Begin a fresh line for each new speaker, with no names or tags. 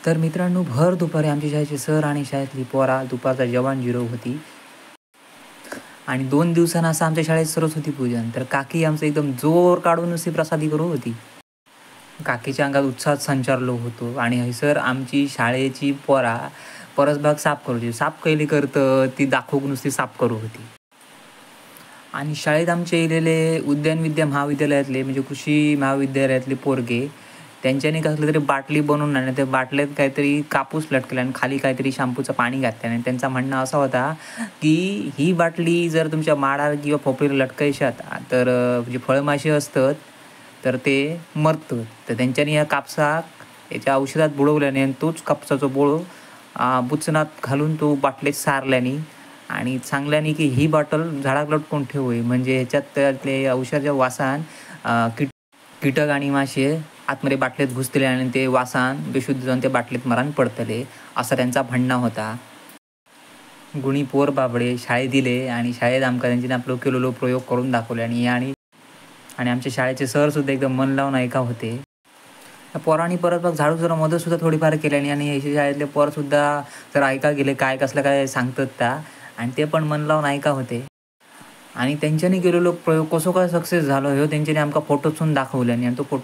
तर मित्रांनो, भर दुपारी आमच्या शाळेचे सर आणि शाळेतली पोरा दुपारचा जेवण जिरव होती. आणि 2 दिवसांना असं आमच्या शाळेत सरस्वती पूजन. तर काकी आमचं एकदम जोर काढून नुसती प्रसादी करू होती. काकीच्या अंगात उत्साहात संचारलो होतो आणि हयसर आमची शाळेची पोरा परसबाग साफ करूची. साफ कैली करतं ती दाखवूक नुसती साफ करू होती. आणि शाळेत आमचे इलेले उद्यान विद्या महाविद्यालयातले म्हणजे कृषी महाविद्यालयातले पोरगे त्यांच्यानी कसलं तरी बाटली बनवून आणि त्या बाटल्यात काहीतरी कापूस लटकला आणि खाली काहीतरी शॅम्पूचं पाणी घातलं आणि त्यांचा म्हणणं असा होता की ही बाटली जर तुमच्या माडार किंवा खोपरीला लटकायशात तर म्हणजे फळमाशी असतात तर ते मरतं. तर त्यांच्यानी या कापसाक याच्या औषधात बुडवल्याने आणि तोच कापसाचा बोळ बुचनात घालून तो बाटलीत सारल्याने आणि सांगल्याने की ही बॉटल झाडाक लटकून ठेवूय म्हणजे ह्याच्यात त्यातले औषधाच्या वासान कीटक आणि मासे आतमध्ये बाटलीत घुसतले आणि ते वासान बेशुद्ध जाऊन त्या बाटलीत मरण पडतले असा त्यांचा म्हणणं होता. गुणी पोर बाबडे शाळेत दिले आणि शाळेत आमका त्यांच्याने आपलं केलेलो प्रयोग करून दाखवले आणि आणि आमच्या शाळेचे सर सुद्धा एकदम मन लावून ऐका होते. त्या पोरांनी परत मग झाडू जरा मदत सुद्धा थोडीफार केल्याने आणि ह्याच्या शाळेतले पोरसुद्धा जर ऐका गेले काय कसलं काय सांगतात त्या आणि ते पण मन लावून ऐका होते. आणि त्यांच्यानी केलेलो प्रयोग कसो काय सक्सेस झालो ह्यो त्यांच्यानी आमका फोटोसून दाखवल्याने आणि तो फोटो